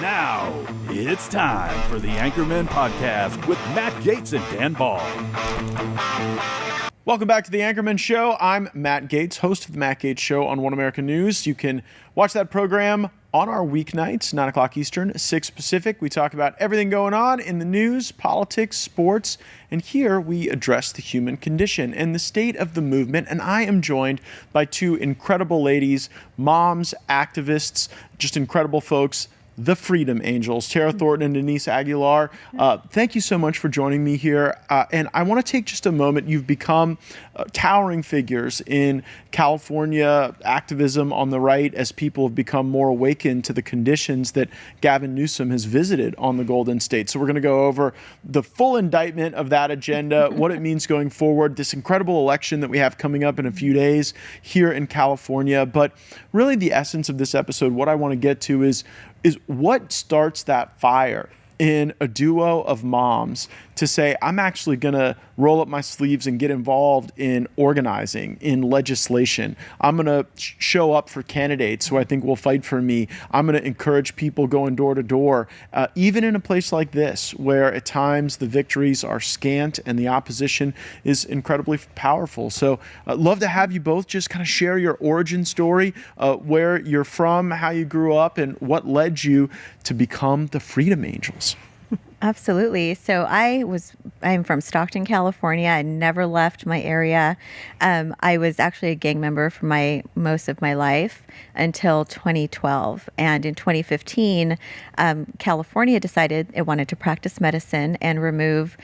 Now, it's time for the Anchormen podcast with Matt Gates and Dan Ball. Welcome back to the Anchormen Show. I'm Matt Gates, host of the Matt Gates Show on One American News. You can watch that program on our weeknights, 9 o'clock Eastern, 6 Pacific. We talk about everything going on in the news, politics, sports, and here we address the human condition and the state of the movement. And I am joined by two incredible ladies, moms, activists, just incredible folks, the Freedom Angels, Tara Thornton and Denise Aguilar. Thank you so much for joining me here. And I want to take just a moment. You've become towering figures in California activism on the right as people have become more awakened to the conditions that Gavin Newsom has visited on the Golden State. So we're going to go over the full indictment of that agenda, what it means going forward, this incredible election that we have coming up in a few days here in California. But really the essence of this episode, what I want to get to is what starts that fire in a duo of moms to say, I'm actually going to roll up my sleeves and get involved in organizing, in legislation. I'm going to show up for candidates who I think will fight for me. I'm going to encourage people going door to door, even in a place like this, where at times the victories are scant and the opposition is incredibly powerful. So I'd love to have you both just kind of share your origin story, where you're from, how you grew up, and what led you to become the Freedom Angels. Absolutely. So I'm from Stockton, California. I never left my area. I was actually a gang member for most of my life until 2012. And in 2015, California decided it wanted to practice medicine and remove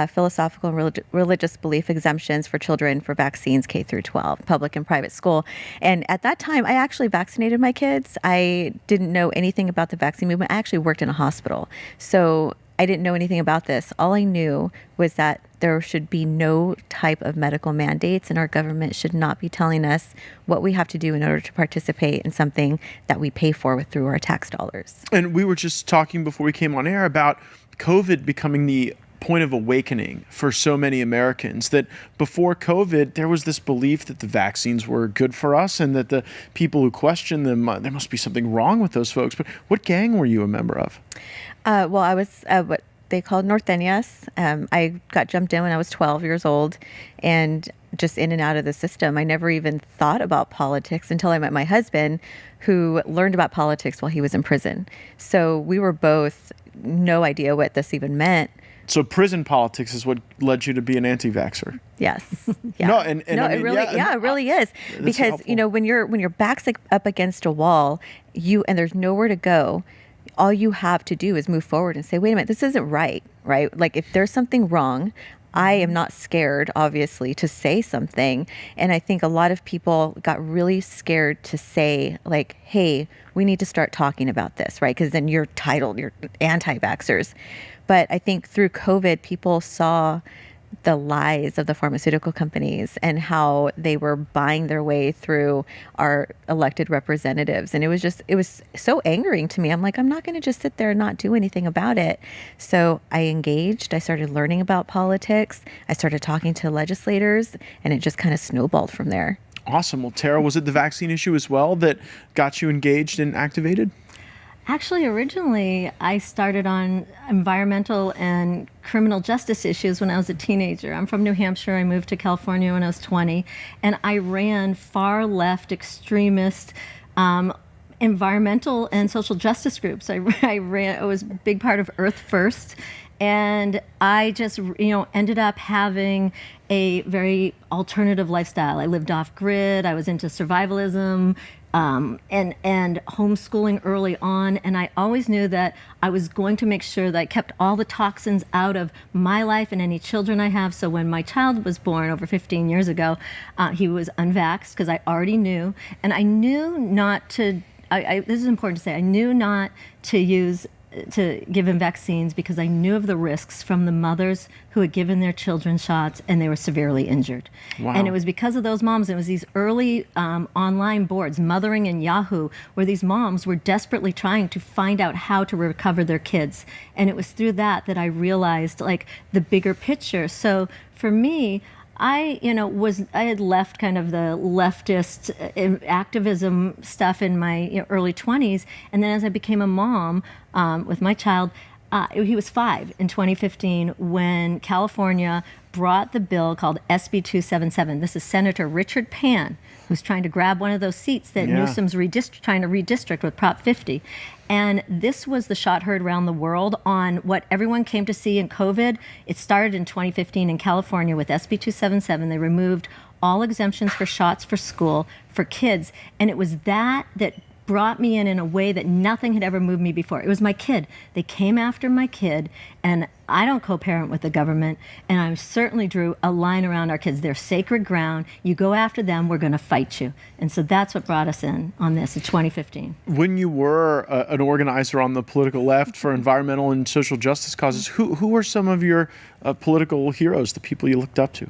philosophical and religious belief exemptions for children for vaccines K through 12, public and private school. And at that time, I actually vaccinated my kids. I didn't know anything about the vaccine movement. I actually worked in a hospital. So I didn't know anything about this. All I knew was that there should be no type of medical mandates, and our government should not be telling us what we have to do in order to participate in something that we pay for through our tax dollars. And we were just talking before we came on air about COVID becoming the point of awakening for so many Americans, that before COVID, there was this belief that the vaccines were good for us and that the people who questioned them, there must be something wrong with those folks. But what gang were you a member of? Well, I was what they called Norteñas. I got jumped in when I was 12 years old and just in and out of the system. I never even thought about politics until I met my husband, who learned about politics while he was in prison. So we were both no idea what this even meant. So prison politics is what led you to be an anti-vaxxer. Yes. Yeah. No, and no, I mean, it really is. Because helpful. when your back's up against a wall, and there's nowhere to go, all you have to do is move forward and say, wait a minute, this isn't right? Like if there's something wrong, I am not scared, obviously, to say something. And I think a lot of people got really scared to say, like, hey, we need to start talking about this, right? Because then you're anti-vaxxers. But I think through COVID, people saw the lies of the pharmaceutical companies and how they were buying their way through our elected representatives. And it was so angering to me. I'm like, I'm not going to just sit there and not do anything about it. So I engaged. I started learning about politics. I started talking to legislators, and it just kind of snowballed from there. Awesome. Well, Tara, was it the vaccine issue as well that got you engaged and activated? Actually, originally, I started on environmental and criminal justice issues when I was a teenager. I'm from New Hampshire. I moved to California when I was 20, and I ran far left extremist environmental and social justice groups. I was a big part of Earth First, and I just, ended up having a very alternative lifestyle. I lived off grid. I was into survivalism. And homeschooling early on. And I always knew that I was going to make sure that I kept all the toxins out of my life and any children I have. So when my child was born over 15 years ago, he was unvaxxed because I already knew. And I knew not to, this is important to say, I knew not to give him vaccines because I knew of the risks from the mothers who had given their children shots and they were severely injured. Wow. And it was because of those moms. It was these early online boards, Mothering and Yahoo, where these moms were desperately trying to find out how to recover their kids. And it was through that I realized the bigger picture. So for me, I had left kind of the leftist activism stuff in my early 20s, and then as I became a mom with my child, he was 5 in 2015 when California brought the bill called SB 277. This is Senator Richard Pan, who's trying to grab one of those seats that Newsom's trying to redistrict with Prop 50. And this was the shot heard around the world on what everyone came to see in COVID. It started in 2015 in California with SB 277. They removed all exemptions for shots for school for kids. And it was that brought me in a way that nothing had ever moved me before. It was my kid. They came after my kid, and I don't co-parent with the government, and I certainly drew a line around our kids. They're sacred ground. You go after them, we're going to fight you. And so that's what brought us in on this in 2015. When you were an organizer on the political left for environmental and social justice causes, who were some of your political heroes, the people you looked up to?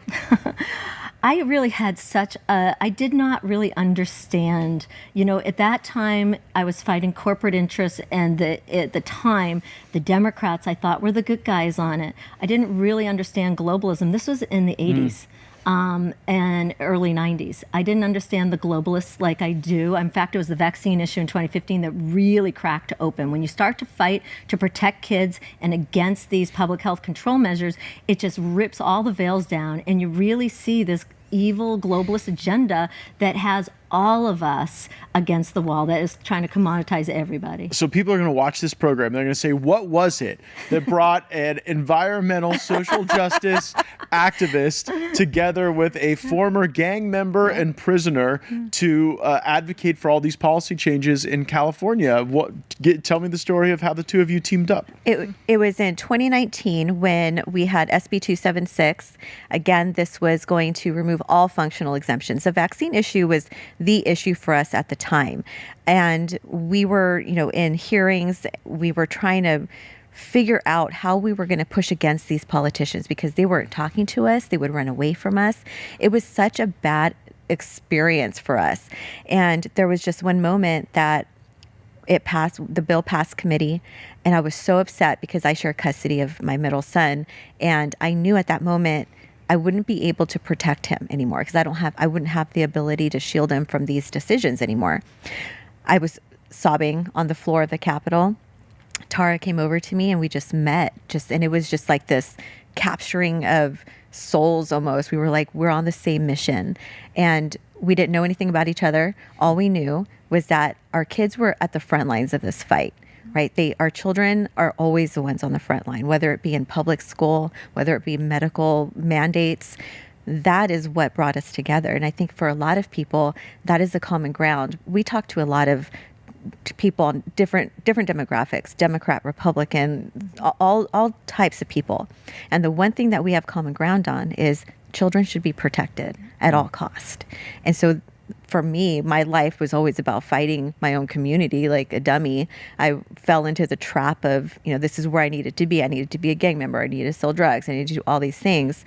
I really had I did not really understand, at that time I was fighting corporate interests, and at the time, the Democrats I thought were the good guys on it. I didn't really understand globalism. This was in the 80s. And early 90s. I didn't understand the globalists like I do. In fact, it was the vaccine issue in 2015 that really cracked open. When you start to fight to protect kids and against these public health control measures, it just rips all the veils down, and you really see this evil globalist agenda that has all of us against the wall, that is trying to commoditize everybody. So people are going to watch this program. They're going to say, what was it that brought an environmental social justice activist together with a former gang member and prisoner to advocate for all these policy changes in California? Tell me the story of how the two of you teamed up. It was in 2019 when we had SB 276. Again, this was going to remove all functional exemptions. The vaccine issue was the issue for us at the time. And we were, in hearings, we were trying to figure out how we were going to push against these politicians because they weren't talking to us. They would run away from us. It was such a bad experience for us. And there was just one moment that the bill passed committee, and I was so upset because I share custody of my middle son. And I knew at that moment I wouldn't be able to protect him anymore because I wouldn't have the ability to shield him from these decisions anymore. I was sobbing on the floor of the Capitol. Tara came over to me and we just met, and it was just like this capturing of souls almost. We were like, we're on the same mission, and we didn't know anything about each other. All we knew was that our kids were at the front lines of this fight. Right? Our children are always the ones on the front line, whether it be in public school, whether it be medical mandates. That is what brought us together. And I think for a lot of people, that is the common ground. We talk to a lot of people on different demographics, Democrat, Republican, all types of people. And the one thing that we have common ground on is children should be protected at all cost. And so for me, my life was always about fighting my own community like a dummy. I fell into the trap of, this is where I needed to be. I needed to be a gang member. I needed to sell drugs. I needed to do all these things.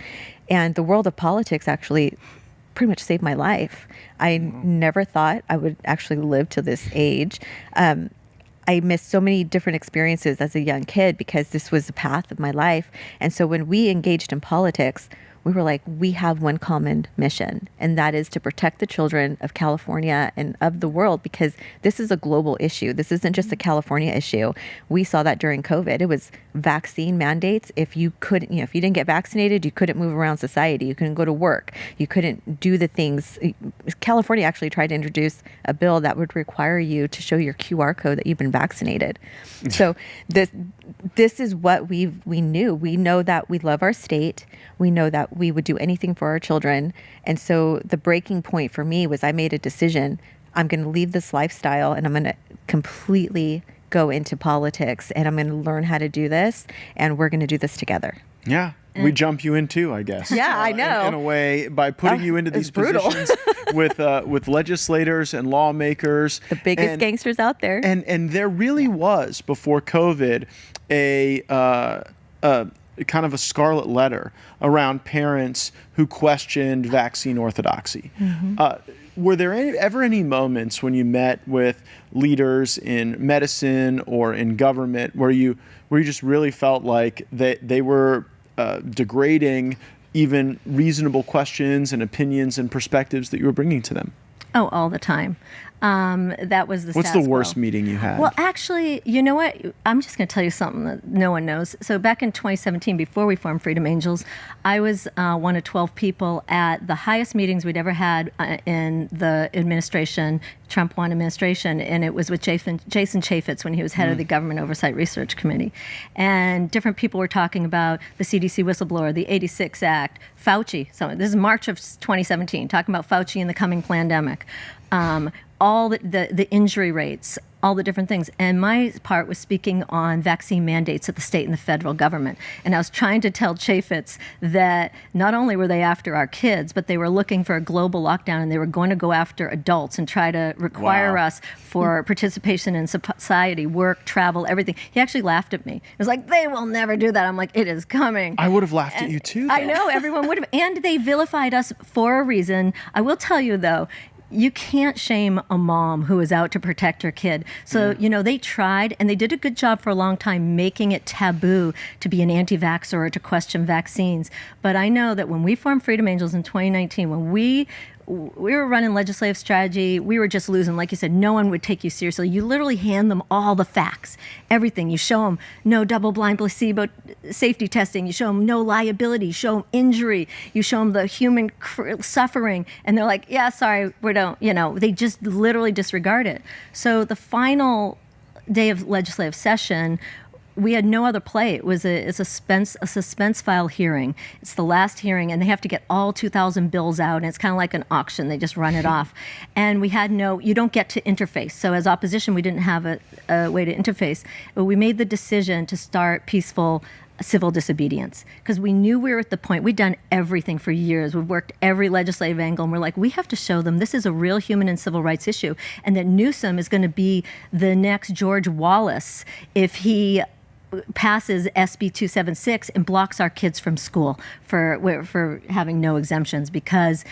And the world of politics actually pretty much saved my life. I never thought I would actually live to this age. I missed so many different experiences as a young kid because this was the path of my life. And so when we engaged in politics, we were like, we have one common mission, and that is to protect the children of California and of the world, because this is a global issue. This isn't just a California issue. We saw that during COVID. It was vaccine mandates. If you couldn't, if you didn't get vaccinated, you couldn't move around society. You couldn't go to work. You couldn't do the things. California actually tried to introduce a bill that would require you to show your QR code that you've been vaccinated. So this is what we knew. We know that we love our state. We know that we would do anything for our children. And so the breaking point for me was I made a decision. I'm going to leave this lifestyle and I'm going to completely go into politics, and I'm going to learn how to do this, and we're going to do this together. Yeah. We jump you in too, I guess. Yeah, I know. In a way, by putting you into these positions with legislators and lawmakers. The biggest gangsters out there. And there really was, before COVID, a kind of a scarlet letter around parents who questioned vaccine orthodoxy. Mm-hmm. Were there ever any moments when you met with leaders in medicine or in government where you just really felt like they were degrading even reasonable questions and opinions and perspectives that you were bringing to them? Oh, all the time. That was the What's status the worst quo. meeting you had? Well, actually, you know what? I'm just going to tell you something that no one knows. So back in 2017, before we formed Freedom Angels, I was one of 12 people at the highest meetings we'd ever had in the administration, Trump 1 administration, and it was with Jason Chaffetz when he was head of the Government Oversight Research Committee. And different people were talking about the CDC whistleblower, the 86 Act, Fauci. So this is March of 2017, talking about Fauci and the coming pandemic. All the injury rates, all the different things. And my part was speaking on vaccine mandates at the state and the federal government. And I was trying to tell Chaffetz that not only were they after our kids, but they were looking for a global lockdown, and they were going to go after adults and try to require us for participation in society, work, travel, everything. He actually laughed at me. It was like, they will never do that. I'm like, it is coming. I would have laughed at you too, though. I know, everyone would have. And they vilified us for a reason. I will tell you, though, you can't shame a mom who is out to protect her kid. So, they tried, and they did a good job for a long time making it taboo to be an anti-vaxxer or to question vaccines. But I know that when we formed Freedom Angels in 2019, when we were running legislative strategy, we were just losing. Like you said, no one would take you seriously. You literally hand them all the facts, everything. You show them no double-blind placebo safety testing. You show them no liability. You show them injury. You show them the human suffering. And they're like, yeah, sorry, we don't, they just literally disregard it. So the final day of legislative session, we had no other play. It was a suspense file hearing. It's the last hearing, and they have to get all 2,000 bills out, and it's kind of like an auction. They just run it off. And we had you don't get to interface. So as opposition, we didn't have a way to interface. But we made the decision to start peaceful civil disobedience, because we knew we were at the point. We'd done everything for years. We've worked every legislative angle, and we're like, we have to show them this is a real human and civil rights issue, and that Newsom is going to be the next George Wallace if he passes SB 276 and blocks our kids from school for having no exemptions, because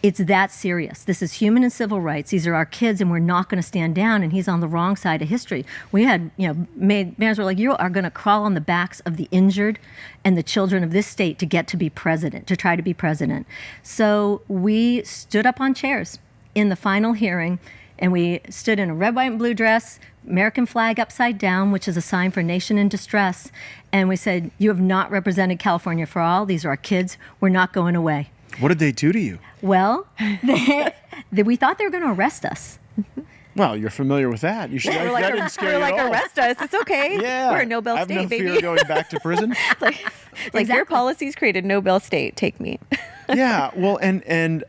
it's that serious. This is human and civil rights. These are our kids, and we're not going to stand down. And he's on the wrong side of history. We had, mayors were like, you are going to crawl on the backs of the injured and the children of this state to get to be president, to try to be president. So we stood up on chairs in the final hearing, and we stood in a red, white, and blue dress, American flag upside down, which is a sign for nation in distress. And we said, you have not represented California for all. These are our kids. We're not going away. What did they do to you? Well, we thought they were going to arrest us. Well, you're familiar with that. You should. That didn't scare you at all. Arrest us. It's okay. Yeah. We're a no-bail I have state, no baby. fear going back to prison. like your policies created no-bail state. Take me. Yeah. Well, and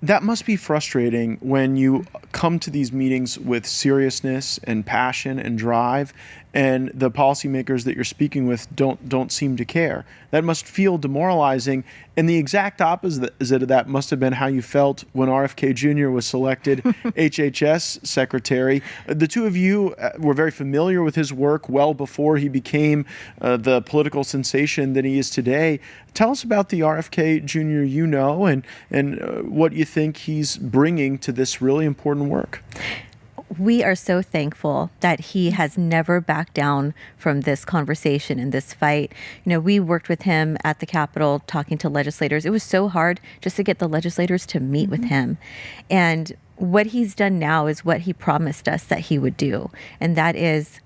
that must be frustrating when you come to these meetings with seriousness and passion and drive, and the policymakers that you're speaking with don't seem to care. That must feel demoralizing. And the exact opposite of that must have been how you felt when RFK Jr. was selected HHS secretary. The two of you were very familiar with his work well before he became the political sensation that he is today. Tell us about the RFK Jr. and what you think he's bringing to this really important work. We are so thankful that he has never backed down from this conversation and this fight. We worked with him at the Capitol talking to legislators. It was so hard just to get the legislators to meet with him. And what he's done now is what he promised us that he would do. And that is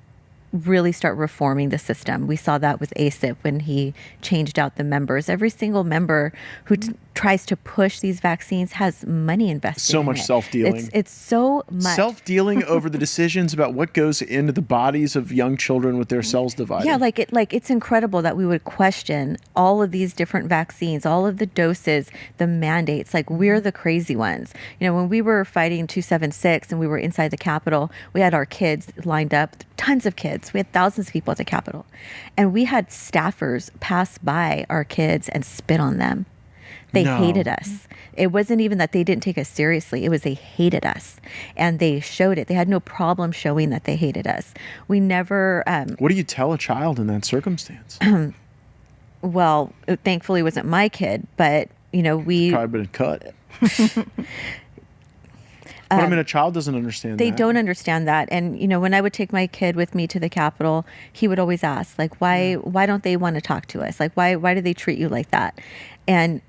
really start reforming the system. We saw that with ACIP when he changed out the members. Every single member who tries to push these vaccines has money invested so in much it. Self-dealing. It's so much. Self-dealing over the decisions about what goes into the bodies of young children with their cells divided. Yeah, it's incredible that we would question all of these different vaccines, all of the doses, the mandates. Like, we're the crazy ones. When we were fighting 276 and we were inside the Capitol, we had our kids lined up, tons of kids. We had thousands of people at the Capitol. And we had staffers pass by our kids and spit on them. They hated us. It wasn't even that they didn't take us seriously. It was they hated us. And they showed it. They had no problem showing that they hated us. We never... what do you tell a child in that circumstance? Well, it thankfully wasn't my kid, but, we... Probably been cut. But a child doesn't understand that. They don't understand that. And, when I would take my kid with me to the Capitol, he would always ask, why don't they want to talk to us? Why do they treat you like that? And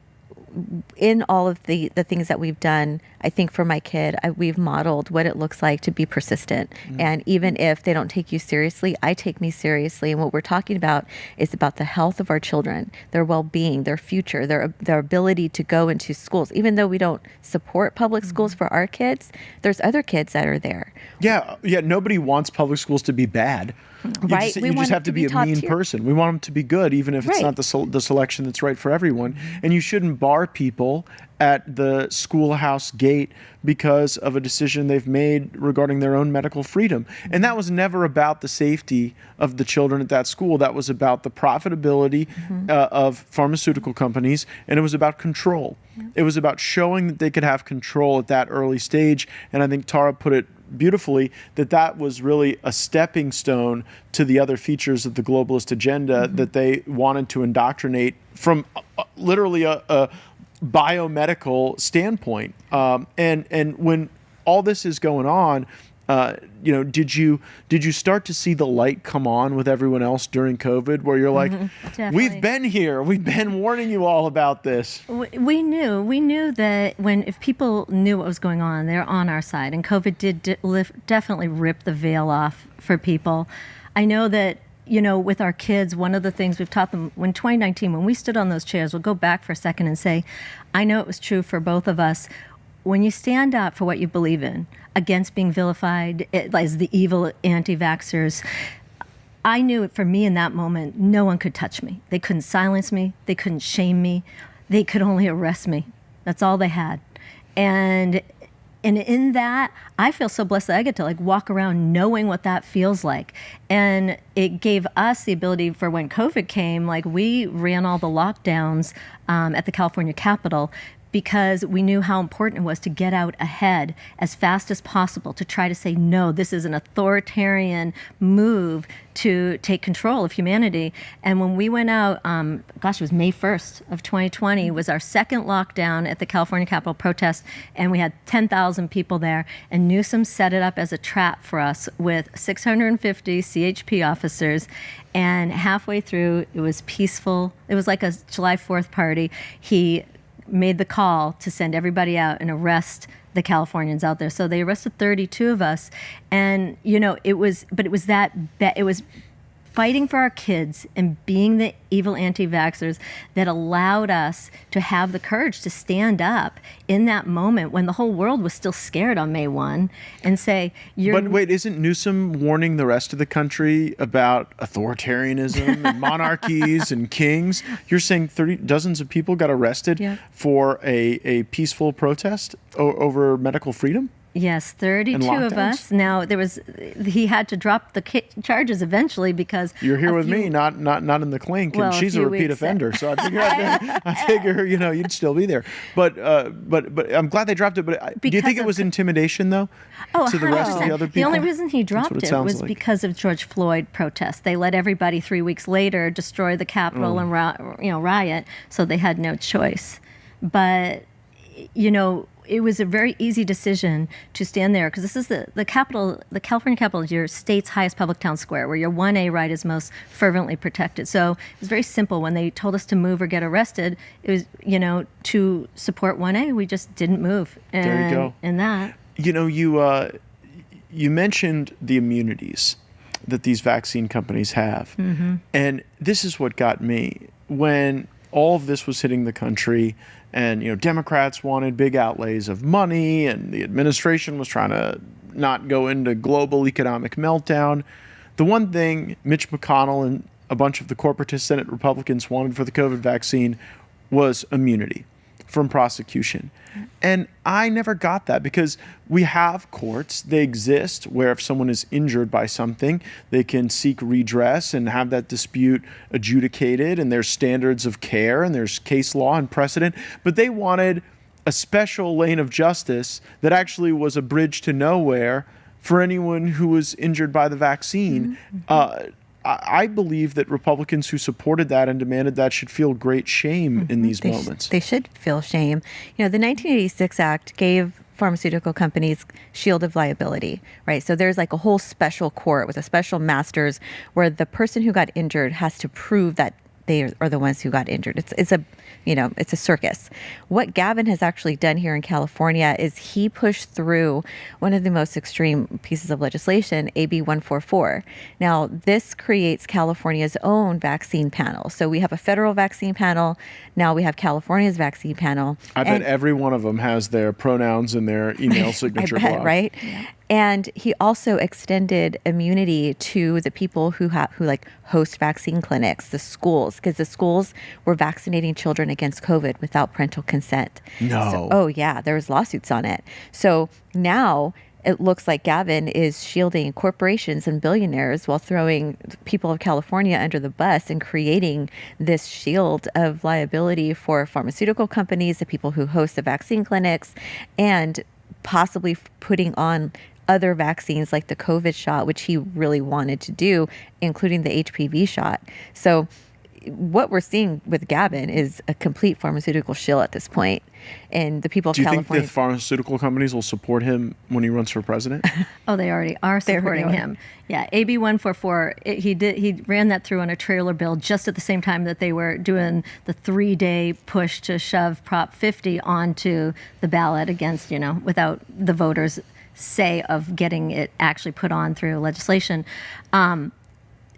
in all of the things that we've done, I think for my kid, we've modeled what it looks like to be persistent. And even if they don't take you seriously, I take me seriously. And what we're talking about is about the health of our children, their well-being, their future, their ability to go into schools. Even though we don't support public schools for our kids, there's other kids that are there. Yeah. Nobody wants public schools to be bad. Right. You just have to be a mean person. We want them to be good, even if it's not the selection that's right for everyone. And you shouldn't bar people at the schoolhouse gate because of a decision they've made regarding their own medical freedom. And that was never about the safety of the children at that school. That was about the profitability of pharmaceutical companies, and it was about control. It was about showing that they could have control at that early stage. And I think Tara put it beautifully, that was really a stepping stone to the other features of the globalist agenda that they wanted to indoctrinate from literally a biomedical standpoint. And when all this is going on, did you start to see the light come on with everyone else during COVID, where you're like, we've been here, we've been warning you all about this? We knew that if people knew what was going on, they're on our side, and COVID did definitely rip the veil off for people. I know that, with our kids, one of the things we've taught them when 2019, when we stood on those chairs, we'll go back for a second and say, I know it was true for both of us. When you stand up for what you believe in, against being vilified as the evil anti-vaxxers, I knew for me in that moment, no one could touch me. They couldn't silence me. They couldn't shame me. They could only arrest me. That's all they had. And in that, I feel so blessed that I get to walk around knowing what that feels like. And it gave us the ability for when COVID came, we ran all the lockdowns at the California Capitol, because we knew how important it was to get out ahead as fast as possible to try to say, no, this is an authoritarian move to take control of humanity. And when we went out, it was May 1st of 2020, was our second lockdown at the California Capitol protest, and we had 10,000 people there. And Newsom set it up as a trap for us with 650 CHP officers. And halfway through, it was peaceful. It was like a July 4th party. He made the call to send everybody out and arrest the Californians out there. So they arrested 32 of us. And, it was fighting for our kids and being the evil anti-vaxxers that allowed us to have the courage to stand up in that moment when the whole world was still scared on May 1 and say, But wait, isn't Newsom warning the rest of the country about authoritarianism and monarchies and kings? You're saying dozens of people got arrested for a peaceful protest over medical freedom? Yes, 32 of us. Now he had to drop the charges eventually because you're here with me, not in the clink, and she's a repeat offender. So I figure you'd still be there. But I'm glad they dropped it. But do you think it was intimidation though? To the rest of the other people? The only reason he dropped it was because of George Floyd protests. They let everybody 3 weeks later destroy the Capitol and riot, so they had no choice. But it was a very easy decision to stand there because this is the Capitol, the California Capitol is your state's highest public town square, where your 1A right is most fervently protected. So it was very simple. When they told us to move or get arrested, it was, to support 1A, we just didn't move. And, there you go. And that. You mentioned the immunities that these vaccine companies have. Mm-hmm. And this is what got me. When all of this was hitting the country, and Democrats wanted big outlays of money, and the administration was trying to not go into global economic meltdown. The one thing Mitch McConnell and a bunch of the corporatist Senate Republicans wanted for the COVID vaccine was immunity from prosecution. And I never got that because we have courts, they exist, where if someone is injured by something, they can seek redress and have that dispute adjudicated, and there's standards of care and there's case law and precedent. But they wanted a special lane of justice that actually was a bridge to nowhere for anyone who was injured by the vaccine. Mm-hmm. I believe that Republicans who supported that and demanded that should feel great shame in these moments. They should feel shame. The 1986 Act gave pharmaceutical companies shield of liability, right? So there's a whole special court with a special masters where the person who got injured has to prove that they are the ones who got injured. It's a circus. What Gavin has actually done here in California is he pushed through one of the most extreme pieces of legislation, AB 144. Now, this creates California's own vaccine panel. So we have a federal vaccine panel. Now we have California's vaccine panel. I bet every one of them has their pronouns in their email signature I bet, block. right? Yeah. And he also extended immunity to the people who host vaccine clinics, the schools, because the schools were vaccinating children against COVID without parental consent. No. There was lawsuits on it. So now it looks like Gavin is shielding corporations and billionaires while throwing people of California under the bus and creating this shield of liability for pharmaceutical companies, the people who host the vaccine clinics, and possibly putting on other vaccines like the COVID shot, which he really wanted to do, including the HPV shot. So what we're seeing with Gavin is a complete pharmaceutical shill at this point. And the people of California... Do you think the pharmaceutical companies will support him when he runs for president? Oh, they already are supporting him. Yeah, AB 144, he ran that through on a trailer bill just at the same time that they were doing the 3-day push to shove Prop 50 onto the ballot against, without the voters' say of getting it actually put on through legislation.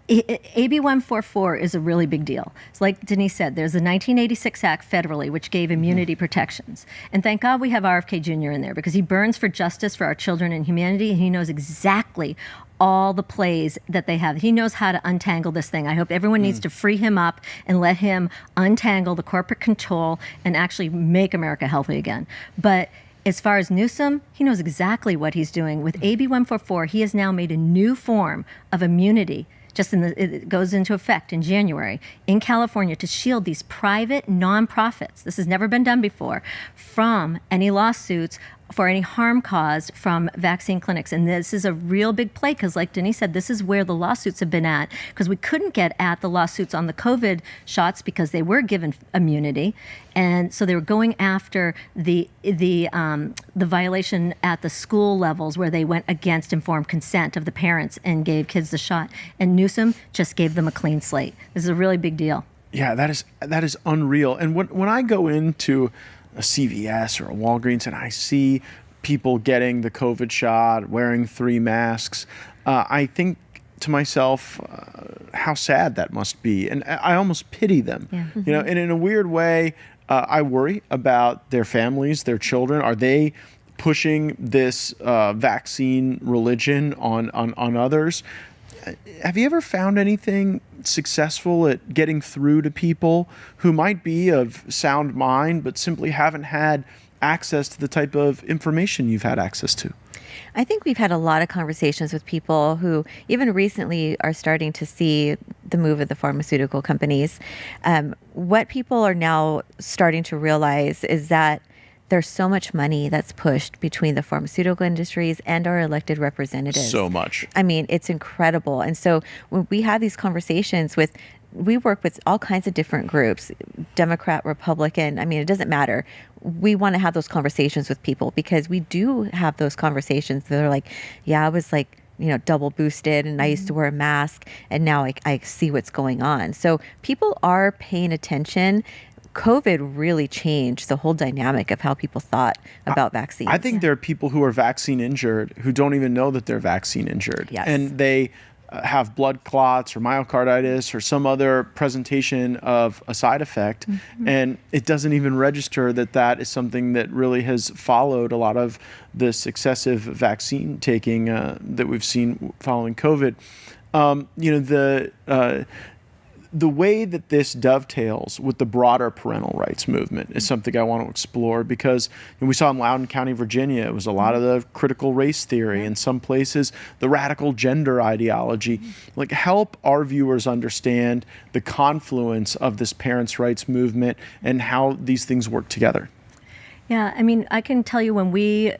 AB 144 is a really big deal. It's like Denise said, there's the 1986 Act federally, which gave immunity protections. And thank God we have RFK Jr. in there, because he burns for justice for our children and humanity, and he knows exactly all the plays that they have. He knows how to untangle this thing. I hope everyone needs to free him up and let him untangle the corporate control and actually make America healthy again. But as far as Newsom, he knows exactly what he's doing. With AB 144, he has now made a new form of immunity. It goes into effect in January in California to shield these private nonprofits. This has never been done before, from any lawsuits for any harm caused from vaccine clinics. And this is a real big play because, like Denise said, this is where the lawsuits have been at, because we couldn't get at the lawsuits on the COVID shots because they were given immunity. And so they were going after the violation at the school levels where they went against informed consent of the parents and gave kids the shot. And Newsom just gave them a clean slate. This is a really big deal. Yeah, that is unreal. And when I go into a CVS or a Walgreens and I see people getting the COVID shot, wearing 3 masks, I think to myself, how sad that must be. And I almost pity them. Yeah. Mm-hmm. And in a weird way, I worry about their families, their children. Are they pushing this vaccine religion on others? Have you ever found anything successful at getting through to people who might be of sound mind but simply haven't had access to the type of information you've had access to? I think we've had a lot of conversations with people who even recently are starting to see the move of the pharmaceutical companies. What people are now starting to realize is that there's so much money that's pushed between the pharmaceutical industries and our elected representatives. So much. I mean, it's incredible. And so when we have these conversations we work with all kinds of different groups, Democrat, Republican, it doesn't matter. We want to have those conversations with people because we do have those conversations that are like, yeah, I was like, double boosted and I used to wear a mask and now I see what's going on. So people are paying attention. COVID really changed the whole dynamic of how people thought about vaccines. I think there are people who are vaccine injured who don't even know that they're vaccine injured. Yes. And they have blood clots or myocarditis or some other presentation of a side effect. Mm-hmm. And it doesn't even register that is something that really has followed a lot of this excessive vaccine taking that we've seen following COVID. The way that this dovetails with the broader parental rights movement is something I want to explore because we saw in Loudoun County, Virginia, it was a lot of the critical race theory, in some places the radical gender ideology. Like, help our viewers understand the confluence of this parents' rights movement and how these things work together. Yeah, I can tell you when we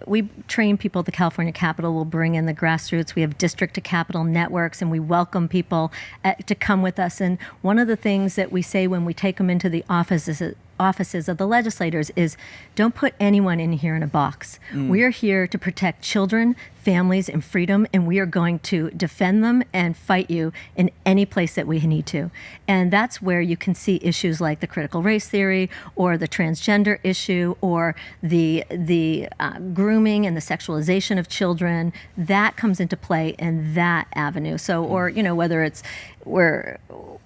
train people at the California Capitol, we'll bring in the grassroots. We have district to capital networks, and we welcome people to come with us. And one of the things that we say when we take them into the office is that offices of the legislators is don't put anyone in here in a box. We are here to protect children, families, and freedom, and we are going to defend them and fight you in any place that we need to. And that's where you can see issues like the critical race theory or the transgender issue or the grooming and the sexualization of children. That comes into play in that avenue. So, or, whether it's where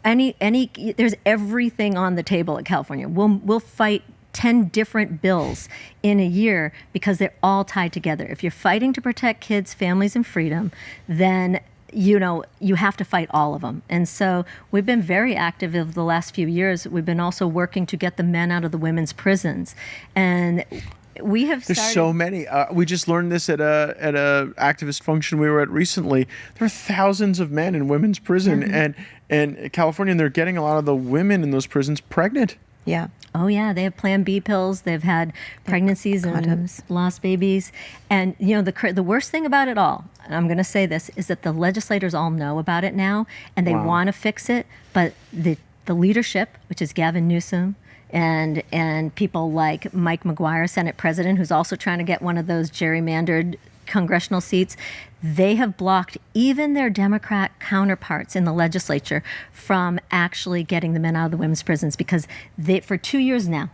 there's everything on the table at California. We'll fight 10 different bills in a year because they're all tied together. If you're fighting to protect kids, families, and freedom, then you have to fight all of them. And so we've been very active over the last few years. We've been also working to get the men out of the women's prisons. And we have started. There's so many. We just learned this at a activist function we were at recently. There are thousands of men in women's prison, and California, and they're getting a lot of the women in those prisons pregnant. Yeah. Oh, yeah. They have Plan B pills. They've had pregnancies and lost babies. And, the worst thing about it all, and I'm going to say this, is that the legislators all know about it now, and they want to fix it. But the leadership, which is Gavin Newsom, and people like Mike McGuire, Senate President, who's also trying to get one of those gerrymandered congressional seats, they have blocked even their Democrat counterparts in the legislature from actually getting the men out of the women's prisons because for 2 years now,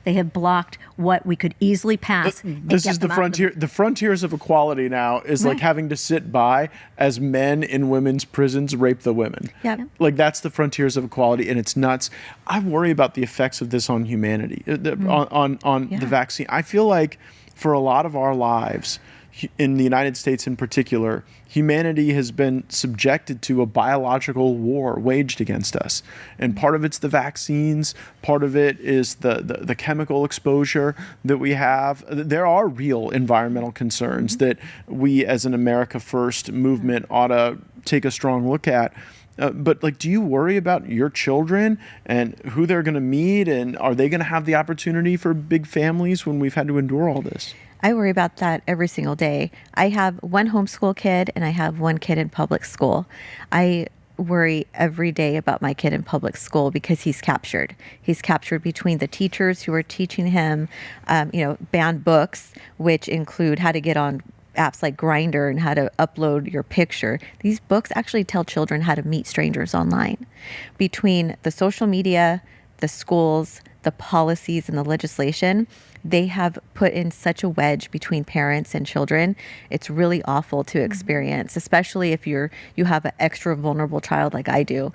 they have blocked what we could easily pass. This is the frontier. The frontiers of equality now is like having to sit by as men in women's prisons rape the women. Yep. Like that's the frontiers of equality, and it's nuts. I worry about the effects of this on humanity, on the vaccine. I feel like for a lot of our lives, in the United States in particular, humanity has been subjected to a biological war waged against us. And part of it's the vaccines, part of it is the chemical exposure that we have. There are real environmental concerns that we as an America First movement ought to take a strong look at. But do you worry about your children and who they're going to meet, and are they going to have the opportunity for big families when we've had to endure all this? I worry about that every single day. I have one homeschool kid and I have one kid in public school. I worry every day about my kid in public school because he's captured. He's captured between the teachers who are teaching him, banned books, which include how to get on apps like Grindr and how to upload your picture. These books actually tell children how to meet strangers online. Between the social media, the schools, the policies, and the legislation, they have put in such a wedge between parents and children. It's really awful to experience, especially if you have an extra vulnerable child like I do.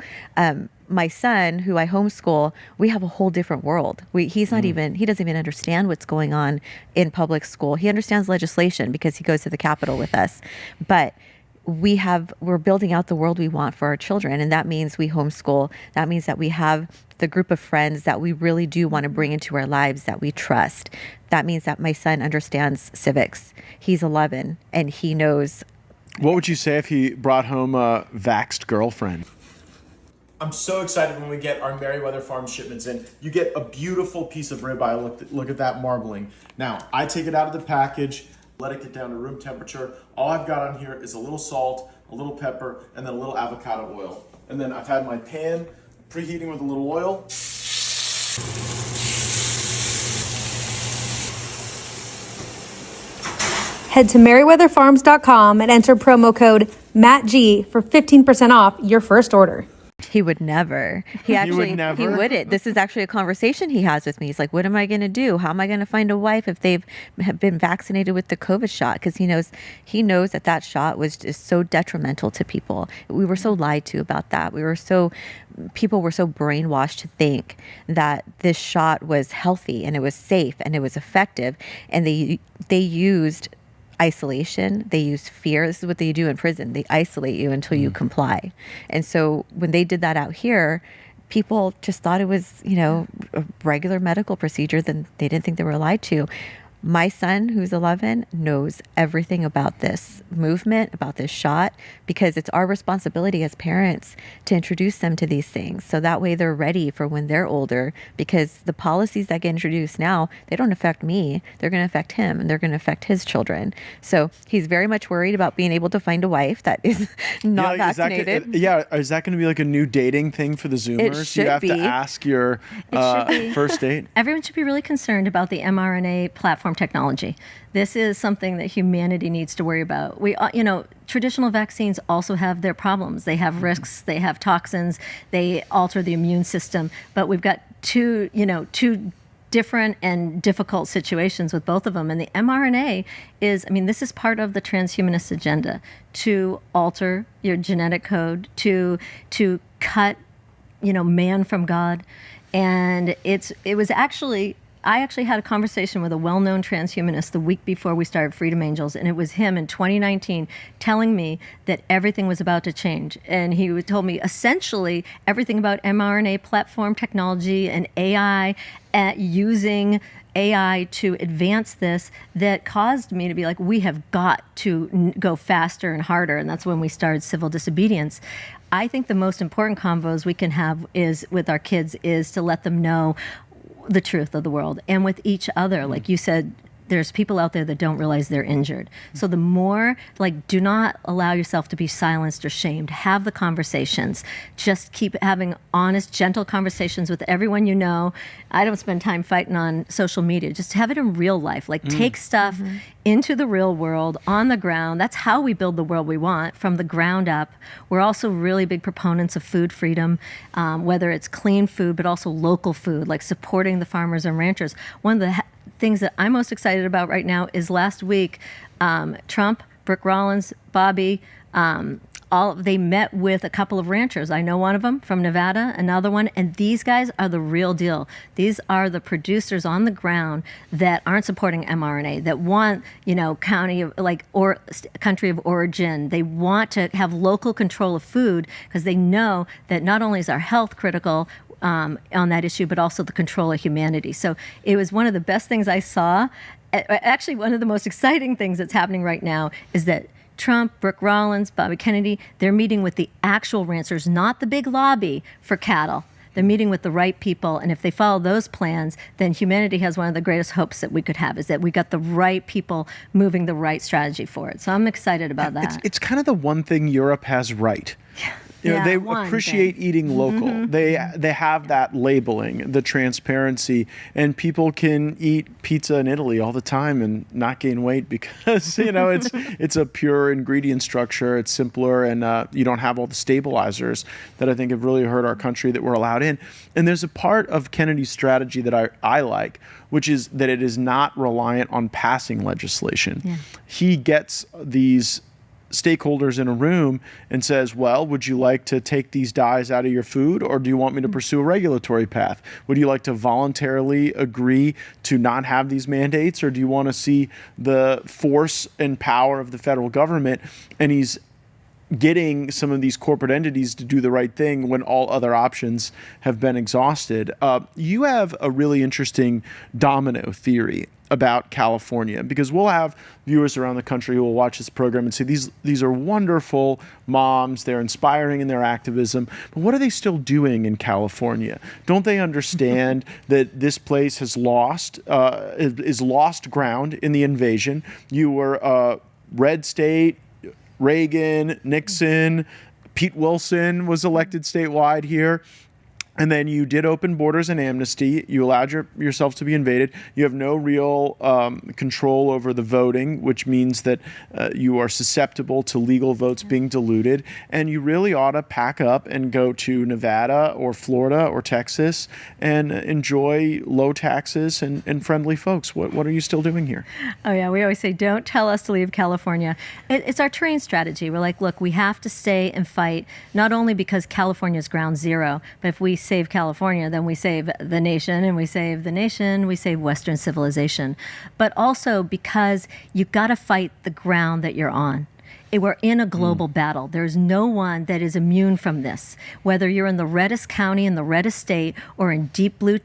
My son, who I homeschool, we have a whole different world. He doesn't even understand what's going on in public school. He understands legislation because he goes to the Capitol with us. But we're building out the world we want for our children. And that means we homeschool. That means that we have the group of friends that we really do want to bring into our lives that we trust. That means that my son understands civics. He's 11 and he knows. What would you say if he brought home a vaxxed girlfriend? I'm so excited when we get our Merriweather Farms shipments in. You get a beautiful piece of ribeye. Look at that marbling. Now, I take it out of the package, let it get down to room temperature. All I've got on here is a little salt, a little pepper, and then a little avocado oil. And then I've had my pan preheating with a little oil. Head to meriwetherfarms.com and enter promo code MattG for 15% off your first order. He would never. He wouldn't. This is actually a conversation he has with me. He's like, what am I going to do? How am I going to find a wife if they've been vaccinated with the COVID shot? Because he knows that shot was just so detrimental to people. We were so lied to about that. People were so brainwashed to think that this shot was healthy and it was safe and it was effective. And they used isolation. They use fear. This is what they do in prison. They isolate you until you comply. And so when they did that out here, people just thought it was, a regular medical procedure. Then they didn't think they were lied to. My son, who's 11, knows everything about this movement, about this shot, because it's our responsibility as parents to introduce them to these things. So that way they're ready for when they're older, because the policies that get introduced now, they don't affect me. They're going to affect him, and they're going to affect his children. So he's very much worried about being able to find a wife that is not vaccinated. Is that going to be like a new dating thing for the Zoomers? It should You have be. to ask your first date? Everyone should be really concerned about the mRNA platform technology. This is something that humanity needs to worry about. Traditional vaccines also have their problems. They have risks, they have toxins, they alter the immune system. But we've got two different and difficult situations with both of them. And the mRNA this is part of the transhumanist agenda to alter your genetic code, to cut, man from God. And I actually had a conversation with a well-known transhumanist the week before we started Freedom Angels, and it was him in 2019 telling me that everything was about to change. And he told me essentially everything about mRNA platform technology and AI, using AI to advance this, that caused me to be like, we have got to go faster and harder. And that's when we started civil disobedience. I think the most important convos we can have is with our kids is to let them know the truth of the world, and with each other. Like you said, there's people out there that don't realize they're injured. So the more, do not allow yourself to be silenced or shamed. Have the conversations. Just keep having honest, gentle conversations with everyone you know. I don't spend time fighting on social media. Just have it in real life. Take stuff into the real world, on the ground. That's how we build the world we want, from the ground up. We're also really big proponents of food freedom, whether it's clean food, but also local food, like supporting the farmers and ranchers. One of the things that I'm most excited about right now is last week, Trump, Brooke Rollins, Bobby, they met with a couple of ranchers. I know one of them from Nevada, another one, and these guys are the real deal. These are the producers on the ground that aren't supporting mRNA, that want, country of origin. They want to have local control of food because they know that not only is our health critical on that issue, but also the control of humanity. So it was one of the best things I saw. Actually, one of the most exciting things that's happening right now is that Trump, Brooke Rollins, Bobby Kennedy, they're meeting with the actual ranchers, not the big lobby for cattle. They're meeting with the right people, and if they follow those plans, then humanity has one of the greatest hopes that we could have, is that we got the right people moving the right strategy for it. So I'm excited about that. It's kind of the one thing Europe has right. They appreciate eating local. They have that labeling, the transparency, and people can eat pizza in Italy all the time and not gain weight because it's a pure ingredient structure. It's simpler, and you don't have all the stabilizers that I think have really hurt our country that we're allowed in. And there's a part of Kennedy's strategy that I like, which is that it is not reliant on passing legislation. Yeah. He gets these stakeholders in a room and says, well, would you like to take these dyes out of your food, or do you want me to pursue a regulatory path? Would you like to voluntarily agree to not have these mandates, or do you want to see the force and power of the federal government? And he's getting some of these corporate entities to do the right thing when all other options have been exhausted. You have a really interesting domino theory about California, because we'll have viewers around the country who will watch this program and say, these are wonderful moms, they're inspiring in their activism, but what are they still doing in California? Don't they understand that this place has lost ground in the invasion? You were a red state, Reagan, Nixon, Pete Wilson was elected statewide here. And then you did open borders and amnesty. You allowed yourself to be invaded. You have no real control over the voting, which means that you are susceptible to legal votes being diluted. And you really ought to pack up and go to Nevada or Florida or Texas and enjoy low taxes and friendly folks. What are you still doing here? Oh, yeah. We always say, don't tell us to leave California. It's our terrain strategy. We're like, look, we have to stay and fight, not only because California is ground zero, but if we save California, then we save the nation, and we save the nation, we save Western civilization. But also because you've got to fight the ground that you're on. we're in a global battle. There's no one that is immune from this. Whether you're in the reddest county in the reddest state or in deep blue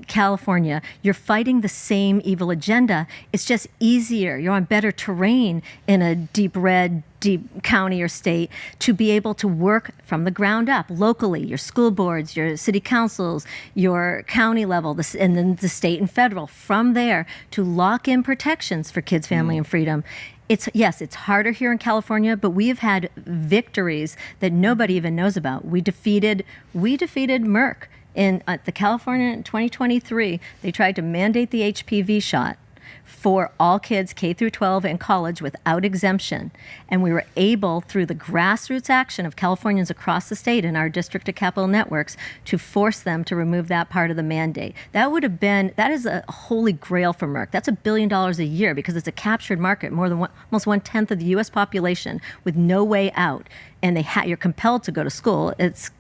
California, you're fighting the same evil agenda. It's just easier. You're on better terrain in a deep red, deep county or state to be able to work from the ground up locally, your school boards, your city councils, your county level, and then the state and federal, from there to lock in protections for kids, family, and freedom. It's harder here in California, but we have had victories that nobody even knows about. We defeated Merck in the California in 2023. They tried to mandate the HPV shot for all kids K through 12 and college without exemption. And we were able, through the grassroots action of Californians across the state in our district to capital networks, to force them to remove that part of the mandate. That is a holy grail for Merck. That's $1 billion a year because it's a captured market, almost 1/10 of the U.S. population with no way out. And you're compelled to go to school. It's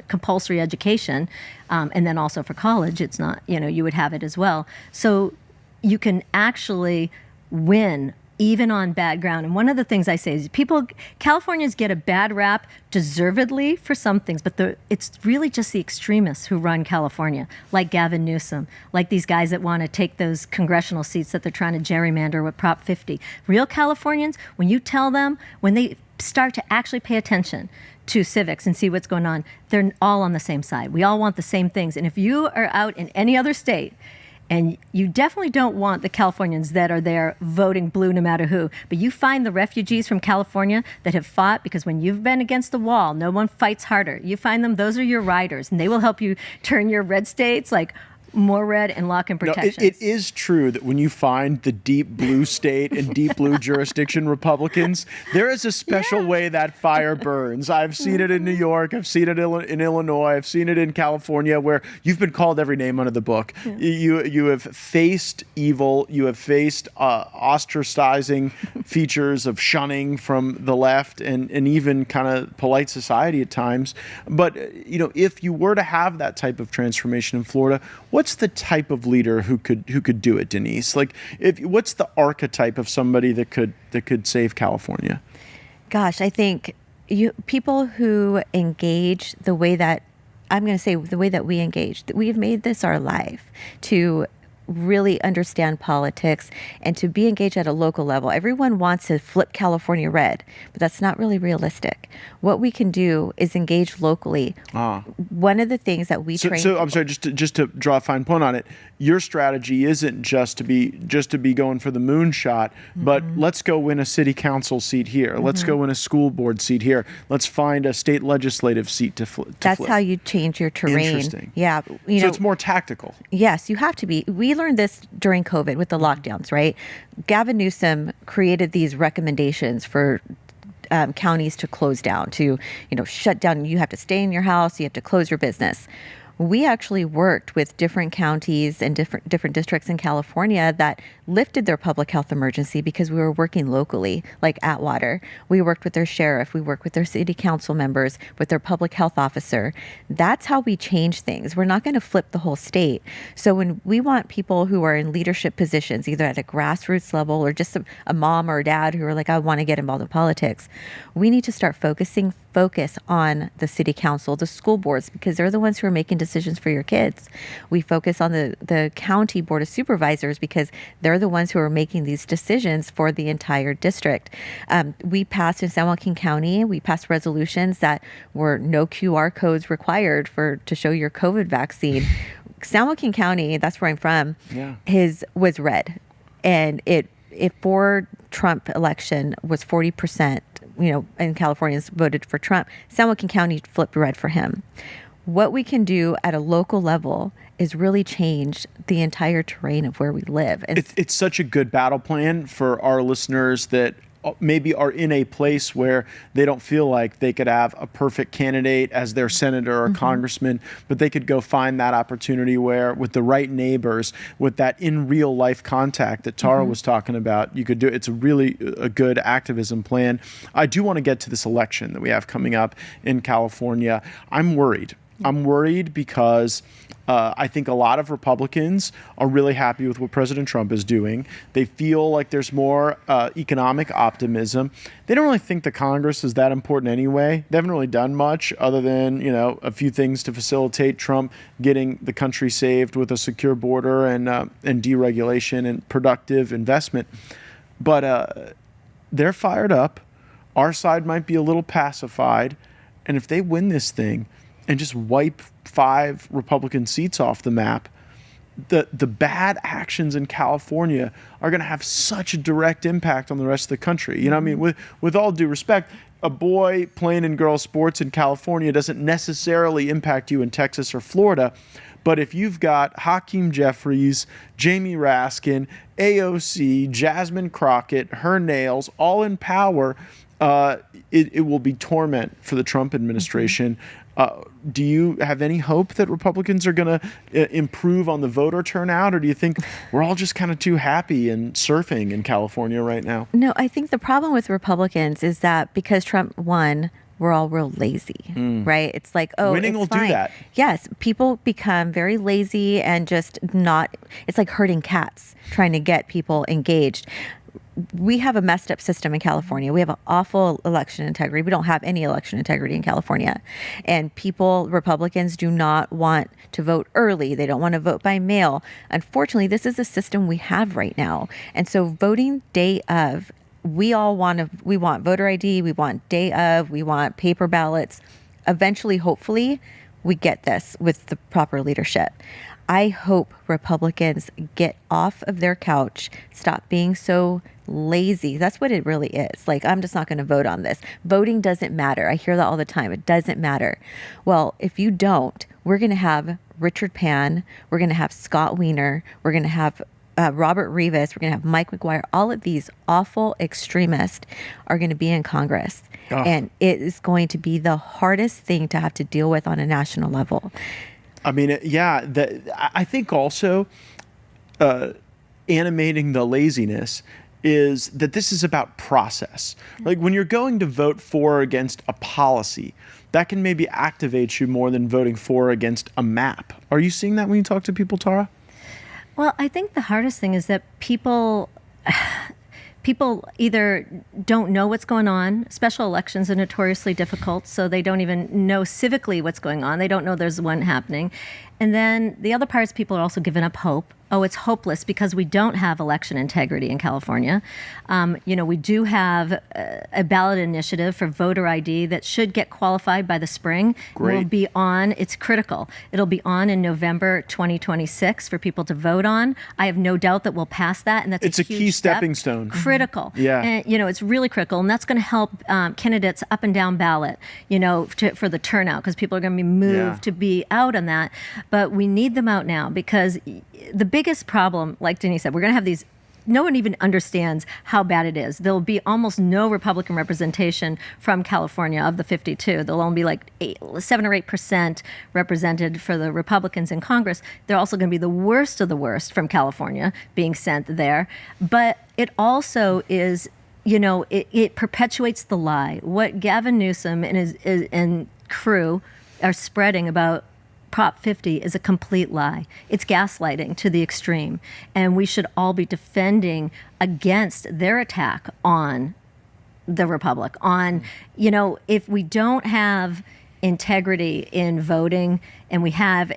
compulsory education, and then also for college, it's not. You would have it as well. So you can actually win even on bad ground. And one of the things I say is Californians get a bad rap deservedly for some things, but it's really just the extremists who run California, like Gavin Newsom, like these guys that want to take those congressional seats that they're trying to gerrymander with Prop 50. Real Californians, when you tell them, when they start to actually pay attention to civics and see what's going on, they're all on the same side. We all want the same things. And if you are out in any other state, and you definitely don't want the Californians that are there voting blue no matter who. But you find the refugees from California that have fought, because when you've been against the wall, no one fights harder. You find them, those are your riders, and they will help you turn your red states like more red and lock in protections. It is true that when you find the deep blue state and deep blue jurisdiction Republicans, there is a special way that fire burns. I've seen it in New York. I've seen it in Illinois. I've seen it in California, where you've been called every name under the book. Yeah. You have faced evil. You have faced ostracizing features of shunning from the left and even kind of polite society at times. But if you were to have that type of transformation in Florida, what's the type of leader who could do it, Denise? Like, what's the archetype of somebody that could save California? Gosh, I think people who engage the way that we engage. We've made this our life to really understand politics and to be engaged at a local level. Everyone wants to flip California red, but that's not really realistic. What we can do is engage locally. One of the things that we train. So I'm sorry, just to draw a fine point on it. Your strategy isn't just to be going for the moonshot, but let's go win a city council seat here. Let's go win a school board seat here. Let's find a state legislative seat to flip. That's how you change your terrain. Interesting. Yeah. So it's more tactical. Yes, you have to be. We learned this during COVID with the lockdowns, right? Gavin Newsom created these recommendations for counties to close down, to shut down. You have to stay in your house. You have to close your business. We actually worked with different counties and different districts in California that lifted their public health emergency because we were working locally, like Atwater. We worked with their sheriff. We worked with their city council members, with their public health officer. That's how we change things. We're not going to flip the whole state. So when we want people who are in leadership positions, either at a grassroots level or just a mom or a dad who are like, I want to get involved in politics, we need to start focus on the city council, the school boards, because they're the ones who are making decisions for your kids. We focus on the county board of supervisors because they're the ones who are making these decisions for the entire district. We passed in San Joaquin County, we passed resolutions that were no QR codes required to show your COVID vaccine. San Joaquin County, that's where I'm from, was red. And it for Trump election was 40%, and Californians voted for Trump. San Joaquin County flipped red for him. What we can do at a local level is really change the entire terrain of where we live. And it's such a good battle plan for our listeners that maybe are in a place where they don't feel like they could have a perfect candidate as their senator or congressman, but they could go find that opportunity where, with the right neighbors, with that in real life contact that Tara was talking about, you could do it. It's a good activism plan. I do want to get to this election that we have coming up in California. I'm worried. I'm worried because I think a lot of Republicans are really happy with what President Trump is doing. They feel like there's more economic optimism. They don't really think the Congress is that important anyway. They haven't really done much other than, a few things to facilitate Trump getting the country saved with a secure border and deregulation and productive investment. But they're fired up. Our side might be a little pacified. And if they win this thing and just wipe 5 Republican seats off the map, the bad actions in California are going to have such a direct impact on the rest of the country. With all due respect, a boy playing in girls' sports in California doesn't necessarily impact you in Texas or Florida. But if you've got Hakeem Jeffries, Jamie Raskin, AOC, Jasmine Crockett, her nails, all in power, it will be torment for the Trump administration. Do you have any hope that Republicans are going to improve on the voter turnout, or do you think we're all just kind of too happy and surfing in California right now? No, I think the problem with Republicans is that because Trump won, we're all real lazy, right? It's like, winning it's will fine. do that. Yes, people become very lazy and just not, it's like herding cats, trying to get people engaged. We have a messed up system in California. We have an awful election integrity. We don't have any election integrity in California. And Republicans do not want to vote early. They don't want to vote by mail. Unfortunately, this is the system we have right now. And so voting day of, we want voter ID, we want day of, we want paper ballots. Eventually, hopefully, we get this with the proper leadership. I hope Republicans get off of their couch, stop being so lazy. That's what it really is. Like, I'm just not going to vote on this. Voting doesn't matter. I hear that all the time. It doesn't matter. Well, if you don't, we're going to have Richard Pan. We're going to have Scott Wiener. We're going to have Robert Rivas. We're going to have Mike McGuire. All of these awful extremists are going to be in Congress. Oh. And it is going to be the hardest thing to have to deal with on a national level. I mean, yeah, I think also animating the laziness is that this is about process. Like, when you're going to vote for or against a policy, that can maybe activate you more than voting for or against a map. Are you seeing that when you talk to people, Tara? Well, I think the hardest thing is that people either don't know what's going on. Special elections are notoriously difficult, so they don't even know civically what's going on. They don't know there's one happening. And then the other part is people are also giving up hope. Oh, it's hopeless because we don't have election integrity in California. We do have a ballot initiative for voter ID that should get qualified by the spring. Great. Will be on. It's critical. It'll be on in November 2026 for people to vote on. I have no doubt that we'll pass that, and that's a key stepping stone. Critical. Yeah. And, it's really critical, and that's going to help candidates up and down ballot. For the turnout, because people are going to be moved to be out on that. But we need them out now because the biggest problem, like Denise said, we're going to have these. No one even understands how bad it is. There'll be almost no Republican representation from California of the 52. There'll only be like 7 or 8% represented for the Republicans in Congress. They're also going to be the worst of the worst from California being sent there. But it also is, it perpetuates the lie. What Gavin Newsom and his crew are spreading about Prop 50 is a complete lie. It's gaslighting to the extreme. And we should all be defending against their attack on the Republic. If we don't have integrity in voting and we have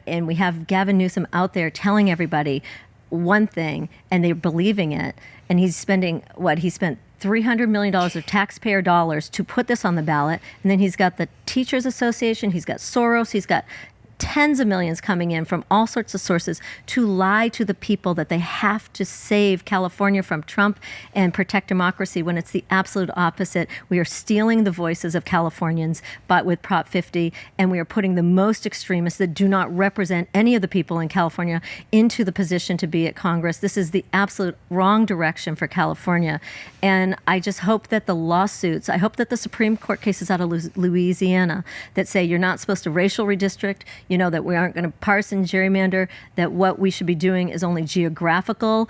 Gavin Newsom out there telling everybody one thing and they're believing it, and he spent $300 million of taxpayer dollars to put this on the ballot. And then he's got the Teachers Association, he's got Soros, he's got tens of millions coming in from all sorts of sources to lie to the people that they have to save California from Trump and protect democracy, when it's the absolute opposite. We are stealing the voices of Californians, but with Prop 50, and we are putting the most extremists that do not represent any of the people in California into the position to be at Congress. This is the absolute wrong direction for California. And I just hope that I hope that the Supreme Court cases out of Louisiana that say you're not supposed to racial redistrict, that we aren't going to parse and gerrymander, that what we should be doing is only geographical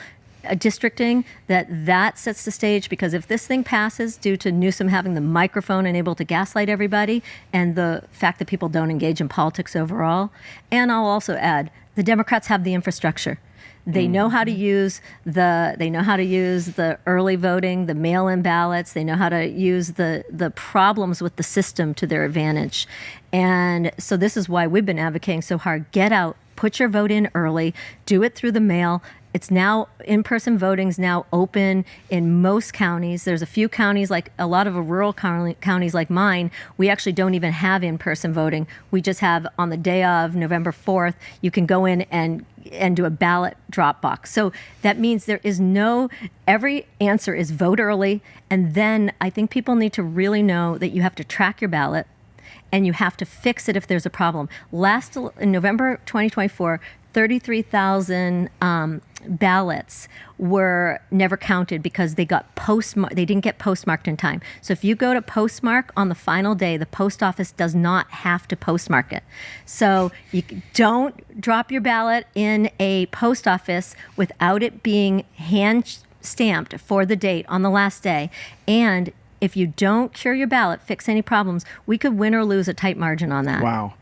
districting, that sets the stage, because if this thing passes due to Newsom having the microphone and able to gaslight everybody, and the fact that people don't engage in politics overall, and I'll also add, the Democrats have the infrastructure. They know how to use the early voting, the mail-in ballots. They know how to use the problems with the system to their advantage. And so this is why we've been advocating so hard. Get out, put your vote in early, do it through the mail. It's now, in-person voting is now open in most counties. There's a few counties, like a lot of rural counties like mine, we actually don't even have in-person voting. We just have, on the day of November 4th, you can go in and do a ballot drop box. So that means every answer is vote early. And then I think people need to really know that you have to track your ballot and you have to fix it if there's a problem. In November 2024, 33,000 ballots were never counted because they didn't get postmarked in time. So if you go to postmark on the final day, the post office does not have to postmark it. So you don't drop your ballot in a post office without it being hand stamped for the date on the last day. And if you don't cure your ballot, fix any problems, we could win or lose a tight margin on that. Wow.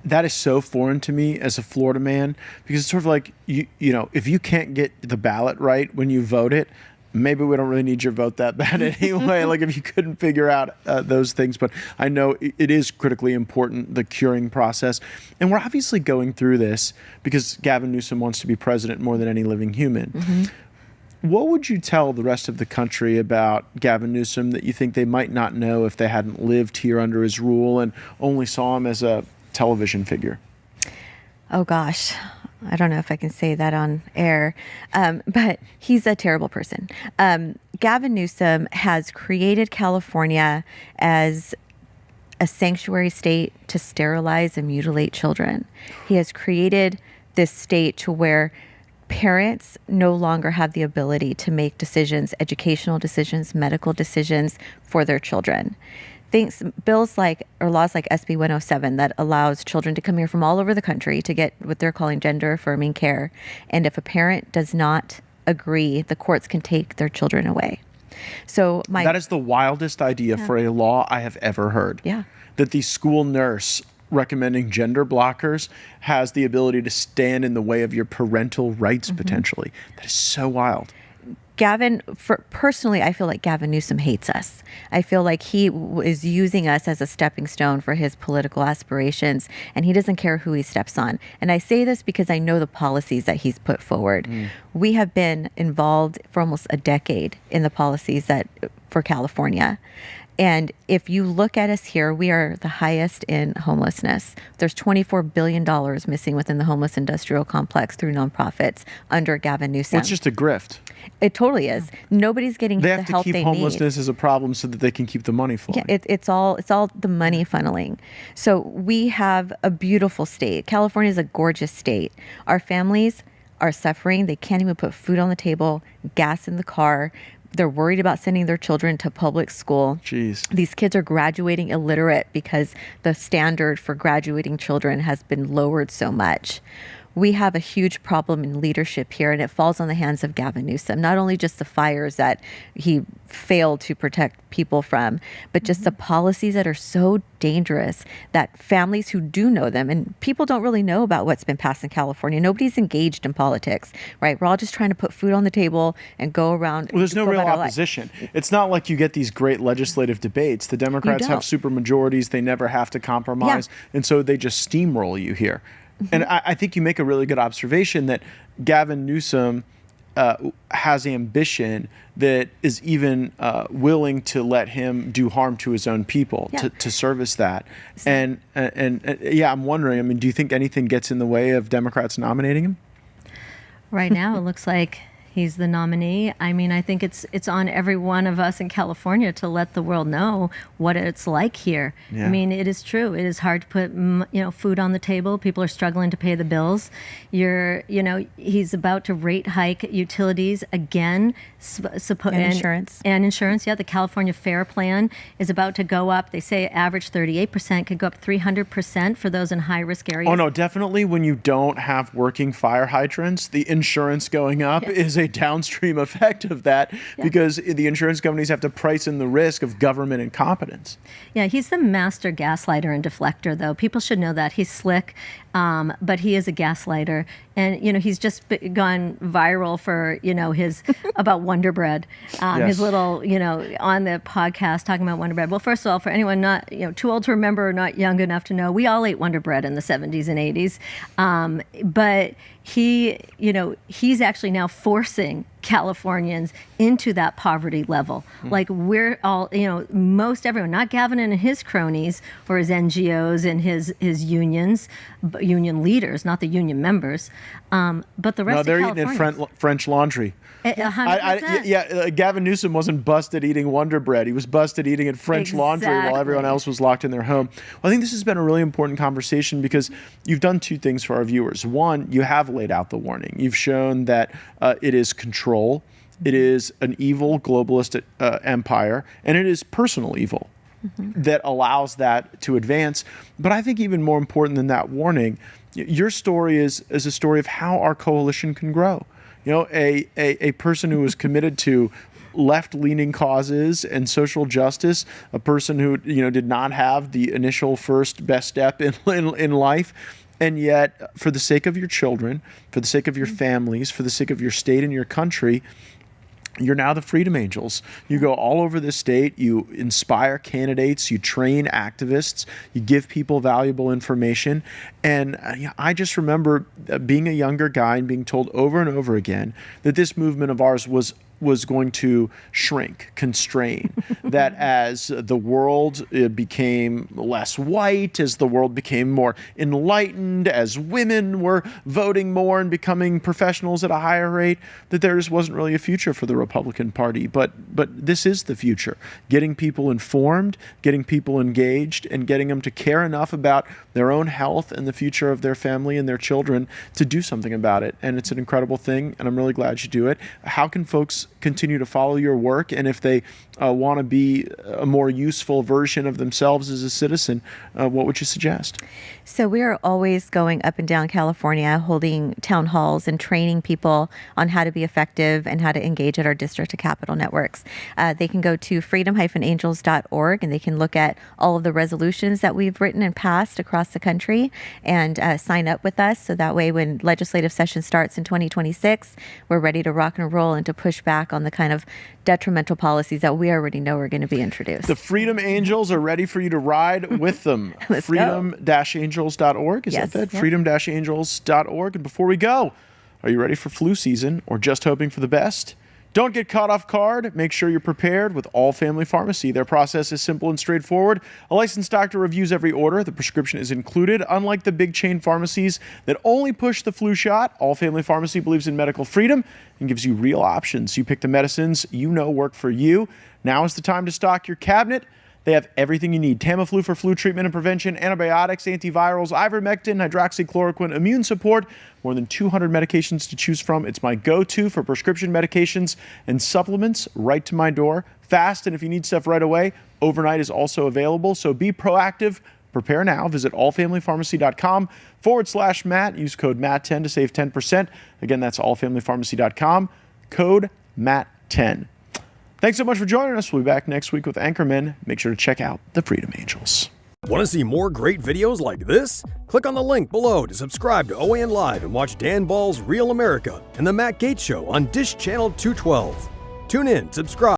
That is so foreign to me as a Florida man, because it's sort of like, you know, if you can't get the ballot right when you vote it, maybe we don't really need your vote that bad anyway. Like if you couldn't figure out those things. But I know it is critically important, the curing process. And we're obviously going through this because Gavin Newsom wants to be president more than any living human. Mm-hmm. What would you tell the rest of the country about Gavin Newsom that you think they might not know if they hadn't lived here under his rule and only saw him as a television figure? Oh gosh, I don't know if I can say that on air, but he's a terrible person. Gavin Newsom has created California as a sanctuary state to sterilize and mutilate children. He has created this state to where parents no longer have the ability to make decisions, educational decisions, medical decisions for their children. Laws like SB 107 that allows children to come here from all over the country to get what they're calling gender affirming care. And if a parent does not agree, the courts can take their children away. So that is the wildest idea for a law I have ever heard. Yeah. That the school nurse recommending gender blockers has the ability to stand in the way of your parental rights potentially. That is so wild. Personally, I feel like Gavin Newsom hates us. I feel like he is using us as a stepping stone for his political aspirations, and he doesn't care who he steps on. And I say this because I know the policies that he's put forward. We have been involved for almost a decade in the policies for California. And if you look at us here, we are the highest in homelessness. There's $24 billion missing within the homeless industrial complex through nonprofits under Gavin Newsom. Well, it's just a grift. It totally is. Nobody's getting the help they need. They have to keep homelessness as a problem so that they can keep the money flowing. Yeah, it's all the money funneling. So we have a beautiful state. California is a gorgeous state. Our families are suffering. They can't even put food on the table, gas in the car. They're worried about sending their children to public school. Jeez. These kids are graduating illiterate because the standard for graduating children has been lowered so much. We have a huge problem in leadership here, and it falls on the hands of Gavin Newsom. Not only just the fires that he failed to protect people from, but just the policies that are so dangerous that families who do know them, and people don't really know about what's been passed in California. Nobody's engaged in politics, right? We're all just trying to put food on the table and go around. Well, there's no real opposition. It's not like you get these great legislative debates. The Democrats have super majorities. They never have to compromise. Yeah. And so they just steamroll you here. And I think you make a really good observation that Gavin Newsom has ambition that is even willing to let him do harm to his own people to service that. And I'm wondering, I mean, do you think anything gets in the way of Democrats nominating him? Right now, it looks like He's the nominee. I mean, I think it's on every one of us in California to let the world know what it's like here. Yeah. I mean, it is true. It is hard to put food on the table. People are struggling to pay the bills. He's about to rate hike utilities again. Insurance. And insurance, yeah. The California Fair Plan is about to go up. They say average 38%, could go up 300% for those in high-risk areas. Oh, no, definitely when you don't have working fire hydrants, the insurance going up is a downstream effect of that because the insurance companies have to price in the risk of government incompetence. Yeah, he's the master gaslighter and deflector, though. People should know that. He's slick, but he is a gaslighter. And, he's just gone viral for, his about Wonder Bread. His little, on the podcast talking about Wonder Bread. Well, first of all, for anyone not, too old to remember or not young enough to know, we all ate Wonder Bread in the 70s and 80s. But he's actually now forcing Californians into that poverty level. Like we're all, most everyone, not Gavin and his cronies or his NGOs and his unions, union leaders, not the union members, but the rest of Californians. No, they're eating French laundry. 100%. Gavin Newsom wasn't busted eating Wonder Bread. He was busted eating at French Laundry while everyone else was locked in their home. Well, I think this has been a really important conversation because you've done two things for our viewers. One, you have laid out the warning. You've shown that it is control, it is an evil globalist empire, and it is personal evil that allows that to advance. But I think even more important than that warning, your story is a story of how our coalition can grow. A person who is committed to left-leaning causes and social justice, a person who did not have the initial first best step in life, and yet for the sake of your children, for the sake of your families, for the sake of your state and your country, you're now the Freedom Angels. You go all over the state, you inspire candidates, you train activists, you give people valuable information. And I just remember being a younger guy and being told over and over again that this movement of ours was going to shrink, constrain, that as the world became less white, as the world became more enlightened, as women were voting more and becoming professionals at a higher rate, that there just wasn't really a future for the Republican Party. But this is the future. Getting people informed, getting people engaged, and getting them to care enough about their own health and the future of their family and their children to do something about it. And it's an incredible thing, and I'm really glad you do it. How can folks continue to follow your work, and if they want to be a more useful version of themselves as a citizen, what would you suggest? So we are always going up and down California, holding town halls and training people on how to be effective and how to engage at our district to capital networks. They can go to freedom-angels.org and they can look at all of the resolutions that we've written and passed across the country and sign up with us. So that way when legislative session starts in 2026, we're ready to rock and roll and to push back on the kind of detrimental policies that we already know are going to be introduced. The Freedom Angels are ready for you to ride with them. Freedom-angels.org. Is Yes. that? Yep. Freedom-angels.org. And before we go, are you ready for flu season or just hoping for the best? Don't get caught off guard. Make sure you're prepared with All Family Pharmacy. Their process is simple and straightforward. A licensed doctor reviews every order. The prescription is included. Unlike the big chain pharmacies that only push the flu shot, All Family Pharmacy believes in medical freedom and gives you real options. You pick the medicines you know work for you. Now is the time to stock your cabinet. They have everything you need. Tamiflu for flu treatment and prevention, antibiotics, antivirals, ivermectin, hydroxychloroquine, immune support, more than 200 medications to choose from. It's my go-to for prescription medications and supplements right to my door. Fast, and if you need stuff right away, overnight is also available. So be proactive. Prepare now. Visit allfamilypharmacy.com/Matt. Use code MATT10 to save 10%. Again, that's allfamilypharmacy.com. Code MATT10. Thanks so much for joining us. We'll be back next week with Anchormen. Make sure to check out the Freedom Angels. Want to see more great videos like this? Click on the link below to subscribe to OAN Live and watch Dan Ball's Real America and The Matt Gaetz Show on Dish Channel 212. Tune in, subscribe.